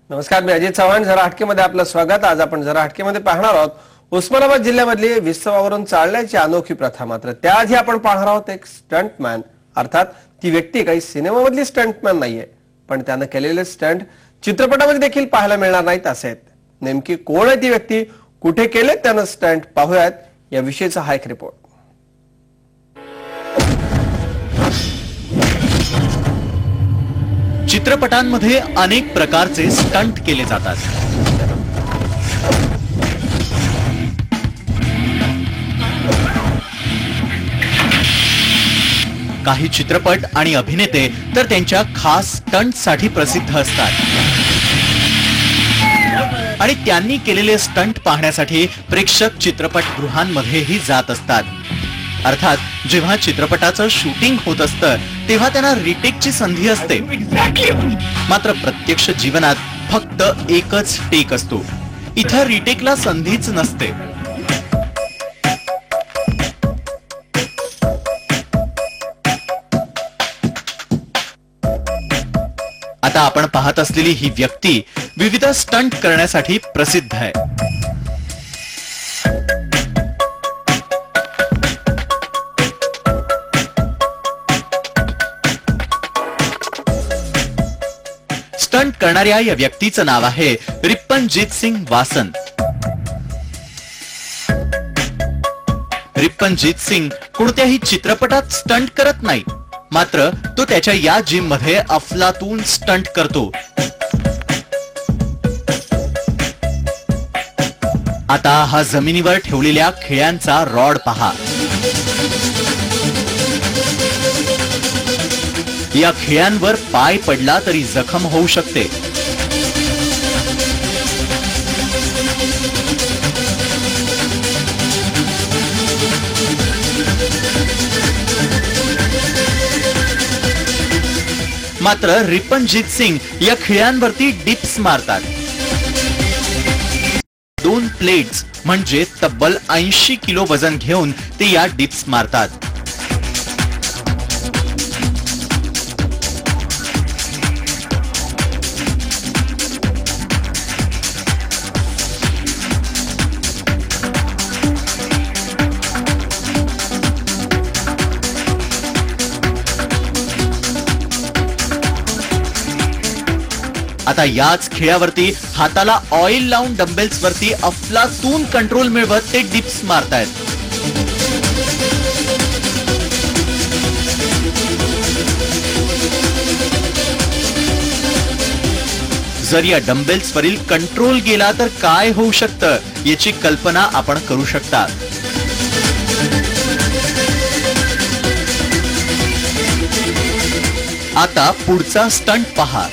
नमस्कार, मी अजित चव्हाण. जरा हटकेमध्ये आपलं स्वागत. आज आपण जरा हटकेमध्ये पाहणार आहोत उस्मानाबाद जिल्ह्यामधली विस्तवावरून चालण्याची अनोखी प्रथा. मात्र त्याआधी आपण पाहणार आहोत एक स्टंटमॅन, अर्थात ती व्यक्ती काही सिनेमामधली स्टंटमॅन नाहीये, पण त्यानं केलेले स्टंट चित्रपटामध्ये देखील पाहायला मिळणार नाहीत असे आहेत. नेमकी कोण आहे ती व्यक्ती, कुठे केले त्यानं स्टंट, पाहूयात याविषयीचा हा एक रिपोर्ट. चित्रपटांमध्ये अनेक प्रकारचे स्टंट केले जातात. काही चित्रपट आणि अभिनेते तर त्यांच्या खास स्टंटसाठी प्रसिद्ध असतात आणि त्यांनी केलेले स्टंट पाहण्यासाठी प्रेक्षक चित्रपटगृहांमध्येही जात असतात. अर्थात जेव्हा चित्रपटाचं शूटिंग होत असतं तेव्हा त्यांना रिटेकची संधी असते. मात्र प्रत्यक्ष जीवनात फक्त एकच टेक असतो. इथं रिटेकला संधीच नसते. आता आपण पाहत असलेली ही व्यक्ती विविध स्टंट करण्यासाठी प्रसिद्ध आहे. स्टंट करणाऱ्या या व्यक्तीचं नाव आहे रिप्पनजीत सिंग वासन. रिप्पनजीत सिंग कोणत्याही चित्रपटात स्टंट करत नाही, मात्र तो त्याच्या या जिम मध्ये अफलातून स्टंट करतो. आता हा जमिनीवर ठेवलेल्या खिळ्यांचा रॉड पहा. या खिळ्यांवर पाय पडला तरी जखम होऊ शकते. मात्र रिप्पनजीत सिंग या खिळ्यांवरती डिप्स मारतात. 2 प्लेट्स म्हणजे तब्बल 80 किलो वजन घेऊन ते या डिप्स मारतात. आता याच खिळ्यावरती हाताला ऑइल लावून डंबेल्स वरती अफलातून कंट्रोल मिळवत ते डिप्स मारतायत. जर या डंबेल्स वरील कंट्रोल गेला तर काय होऊ शकतं याची कल्पना आपण करू शकता. आता पुढचा स्टंट पहा.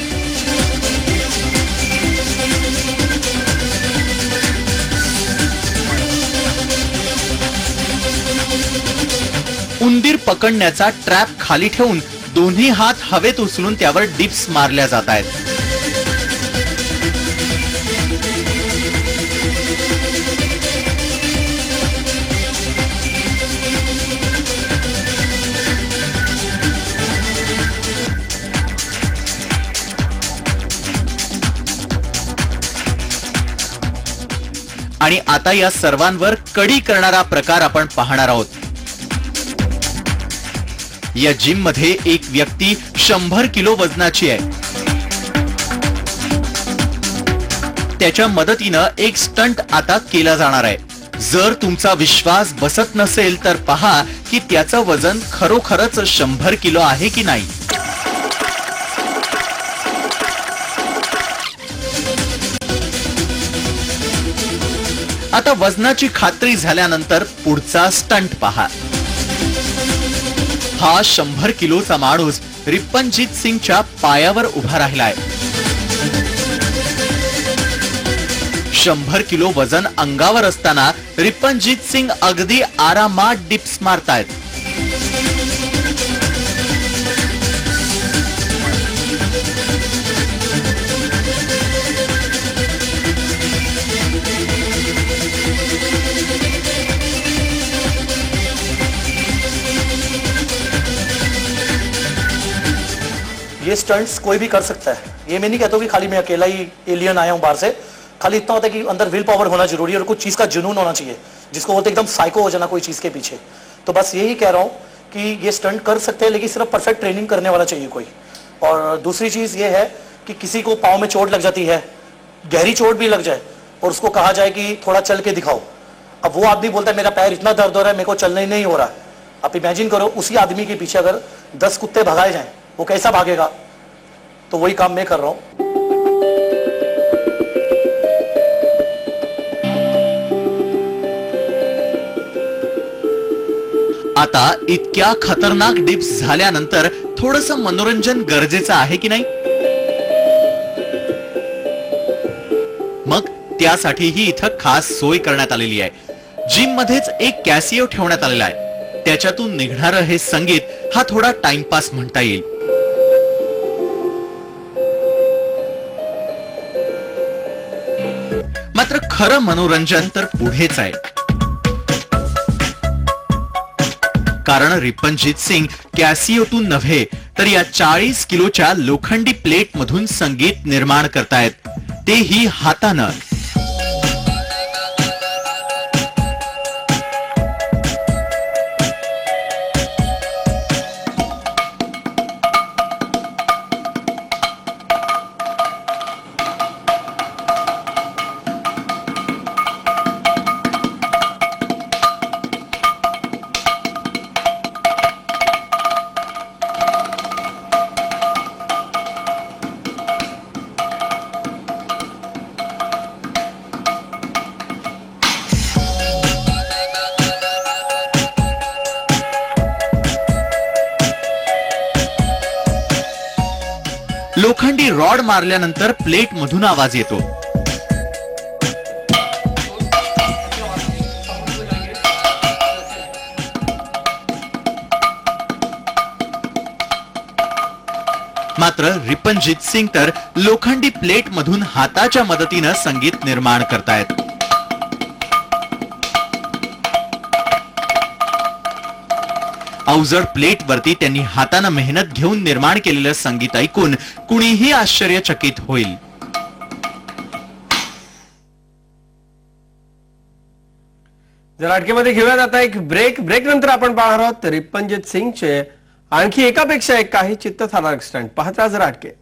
उंदीर पकडण्याचा ट्रॅप खाली ठेवून दोन्ही हात हवेत उचलून त्यावर डिप्स मारल्या जात आहेत. आणि आता या सर्वांवर कडी करणारा प्रकार आपण पाहणार आहोत. या जिम मध्ये एक व्यक्ती 100 किलो वजनाची आहे. त्याच्या मदतीनं एक स्टंट आता केला जाणार आहे. जर तुमचा विश्वास बसत नसेल तर पहा की त्याचं वजन खरोखरच 100 किलो आहे की नाही. आता वजनाची खात्री झाल्यानंतर पुढचा स्टंट पहा. हा 100 किलोचा माणूस रिप्पनजीत सिंगच्या पायावर उभा राहिलाय. 100 किलो वजन अंगावर असताना रिप्पनजीत सिंग अगदी आरामात डिप्स मारतायत. ये स्टंट्स कोई भी कर सकता है। ये मैं नहीं कहता हूँ कि खाली मैं अकेला ही एलियन आया हूँ बाहर से। खाली इतना होता है कि अंदर विल पावर होना जरूरी है और कुछ चीज़ का जुनून होना चाहिए, जिसको बोलते एकदम साइको हो जाना कोई चीज़ के पीछे। तो बस यही कह रहा हूँ कि ये स्टंट कर सकते हैं, लेकिन सिर्फ परफेक्ट ट्रेनिंग करने वाला चाहिए कोई। और दूसरी चीज़ ये है कि किसी को पाँव में चोट लग जाती है, गहरी चोट भी लग जाए, और उसको कहा जाए कि थोड़ा चल के दिखाओ। अब वो आदमी बोलता है मेरा पैर इतना दर्द हो रहा है, मेरे को चलना ही नहीं हो रहा। आप इमेजिन करो उसी आदमी के पीछे अगर 10 कुत्ते भगाए जाएं, वो कैसा भागेगा। तो वही काम मैं कर रहा हूं। आता इतक्या खतरनाक डिप्स झाल्यानंतर थोडंसं मनोरंजन गरजेचं आहे की नाही? मग त्यासाठीही इथं खास सोय करण्यात आलेली आहे। जिम मध्येच एक कॅसिओ ठेवण्यात आलेला आहे। त्याच्यातून निघणारं हे संगीत हा थोडा टाइमपास म्हणता येईल। मात्र खरं मनोरंजन तर पुढेच आहे, कारण रिपनजीत सिंग कॅसिओतून नव्हे तर या 40 किलोच्या लोखंडी प्लेट मधून संगीत निर्माण करतायत, तेही हातानं। लोखंडी रॉड मारल्यानंतर प्लेट मधून आवाज येतो। मात्र रिपनजीत सिंग तर लोखंडी प्लेट मधून हाताच्या मदतीनं संगीत निर्माण करतायत। अवजड प्लेट वरती त्यांनी हातानं मेहनत घेऊन निर्माण केलेलं संगीत ऐकून कुणीही आश्चर्यचकित होईल। जरा अटकेमध्ये घेऊयात आता एक ब्रेक नंतर आपण पाहणार आहोत रिपनजीत सिंगचे आणखी एकापेक्षा एक काही चित्तथरारक स्टंट। पाहत राहा जरा अटके।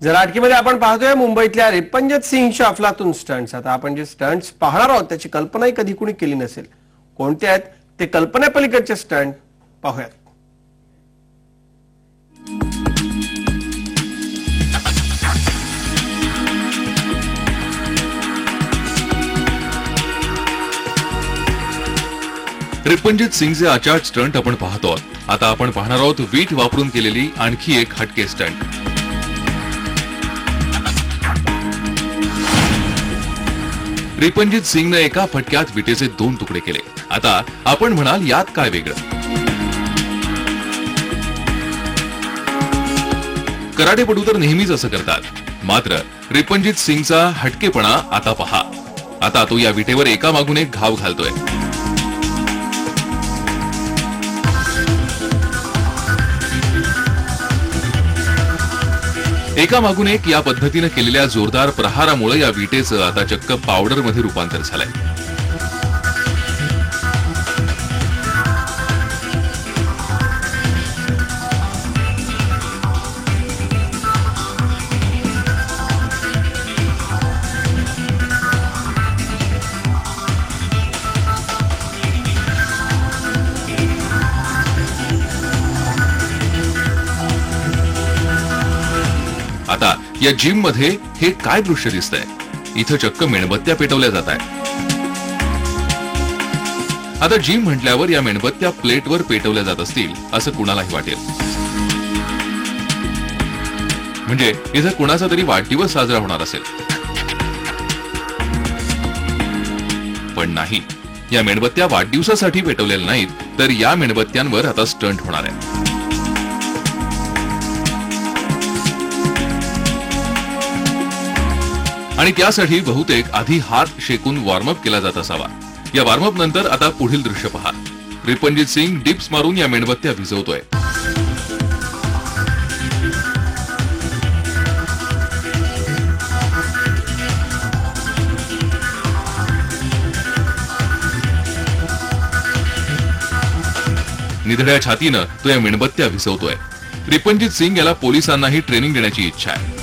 जरा अटकेमध्ये आपण पाहतोय मुंबईतल्या रिपनजीत सिंगच्या अफलातून स्टंट्स। आता आपण जे स्टंट्स पाहणार आहोत त्याची कल्पनाही कधी कुणी केली नसेल। कोणते आहेत ते कल्पनेपलीकडचे स्टंट पाहूयात। रिपनजीत सिंगचे आचार स्टंट आपण पाहतो आहोत। आता आपण पाहणार आहोत वीट वापरून केलेली आणखी एक हटके स्टंट। रिपनजीत सिंगने एका फटक्यात विटेचे 2 तुकडे केले। आता आपण म्हणाल यात काय वेगळं? कराटेपटू तर नेहमीच असं करतात, मात्र रिपनजीत सिंगचा हटकेपणा आता पहा। आता तो या विटेवर एकामागून एक घाव घालतोय। एकामागून एक या पद्धतीने केलेल्या जोरदार प्रहारामुळे या विटेचं आता चक्क पावडर मध्ये रूपांतर झालंय। आता या जिम मध्ये हे काय दृश्य दिसतंय? इथं चक्क मेणबत्त्या पेटवल्या जात आहेत। आता जिम म्हटल्यावर या मेणबत्त्या प्लेटवर पेटवल्या जात असतील असं कुणालाही वाटेल, म्हणजे इथं कुणाचा तरी वाढदिवस साजरा होणार असेल। पण नाही, या मेणबत्त्या वाढदिवसासाठी पेटवलेल्या नाहीत, तर या मेणबत्त्यांवर आता स्टंट होणार आहे। आणि त्यासाठी बहुतेक आधी हात शेकून वॉर्मअप केला जात असावा। या वॉर्मअप नंतर आता पुढील दृश्य पहा। रिपनजीत सिंग डिप्स मारून या मेणबत्त्या भिजवतोय. निधड्या छातीनं तो या मेणबत्त्या भिजवतोय. रिपनजीत सिंग याला पोलिसांनाही ट्रेनिंग देण्याची इच्छा आहे.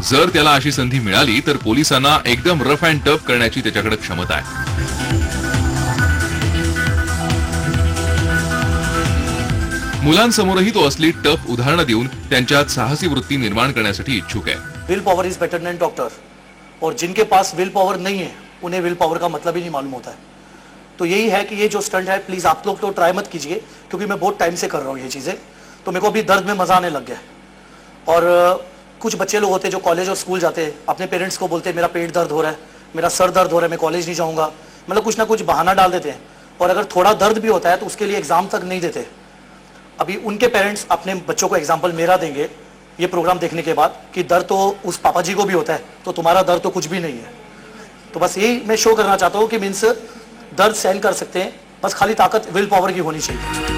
जर त्याला अशी संधी मिळाली तर पोलिसांना एकदम रफ अँड टफ करण्याची त्याच्याकडे क्षमता आहे. मुलांसमोरही तो असली टफ उदाहरणं देऊन त्यांच्यात साहसी वृत्ती निर्माण करण्यासाठी इच्छुक आहे. Will power is better than doctor, और जिनके पास विल पावर नहीं है उन्हें विल पावर का मतलब ही नहीं मालूम होता है. तो यही है कि ये जो स्टंट है प्लीज आप लोग तो ट्राई मत कीजिए, क्योंकि मैं बहुत टाइम से कर रहा हूँ ये चीजें, तो मेरे को अभी दर्द में मजा आने लग गया है. और कुछ बच्चे लोग होते हैं जो कॉलेज और स्कूल जाते हैं, अपने पेरेंट्स को बोलते हैं मेरा पेट दर्द हो रहा है, मेरा सर दर्द हो रहा है, मैं कॉलेज नहीं जाऊंगा, मतलब कुछ ना कुछ बहाना डाल देते हैं. और अगर थोड़ा दर्द भी होता है तो उसके लिए एग्जाम तक नहीं देते. अभी उनके पेरेंट्स अपने बच्चों को एग्जाम्पल मेरा देंगे ये प्रोग्राम देखने के बाद कि दर्द तो उस पापा जी को भी होता है, तो तुम्हारा दर्द तो कुछ भी नहीं है. तो बस यही मैं शो करना चाहता हूँ कि मीन्स दर्द सहन कर सकते हैं, बस खाली ताकत विल पावर की होनी चाहिए.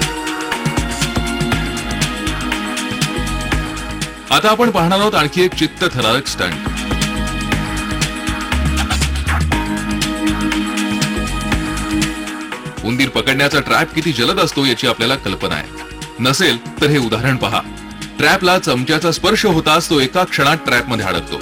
आता आपण पाहणार आहोत आणखी एक चित्तथरारक स्टंट. उंदीर पकडण्याचा ट्रॅप किती जलद असतो याची आपल्याला कल्पना आहे. नसेल तर हे उदाहरण पहा. ट्रॅपला चमच्याचा स्पर्श होताच तो एका क्षणात ट्रॅपमध्ये अडकतो.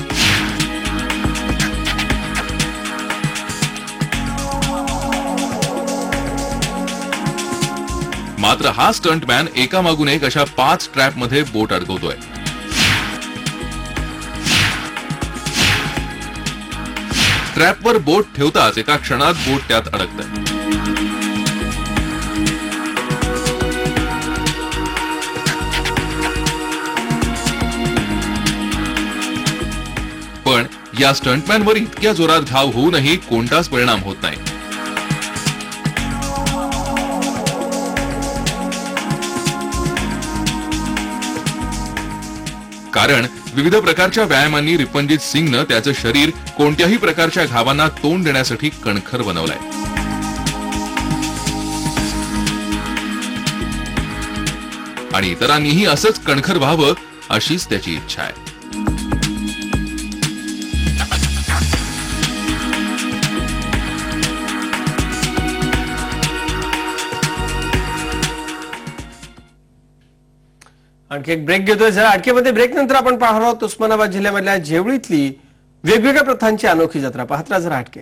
मात्र हा स्टंटमॅन एकामागून एक अशा 5 ट्रॅपमध्ये बोट अडकवतोय. ट्रॅपवर बोट ठेवताच एका क्षणात बोट त्यात अडकते. पण या स्टंटमॅनवर इतक्या जोरात घाव होऊनही कोणताच परिणाम होत नाही. कारण विविध प्रकारच्या व्यायामांनी रिपनजीत सिंगनं त्याचं शरीर कोणत्याही प्रकारच्या घावांना तोंड देण्यासाठी कणखर बनवलंय. आणि इतरांनीही असंच कणखर व्हावं अशीच त्याची इच्छा आहे. आणखी एक ब्रेक घेतोय. जरा अटकेमध्ये ब्रेक नंतर आपण पाहणार आहोत उस्मानाबाद जिल्ह्यामधल्या जेवळीतली वेगवेगळ्या प्रथांची अनोखी जत्रा. पाहत राहा जरा अटके.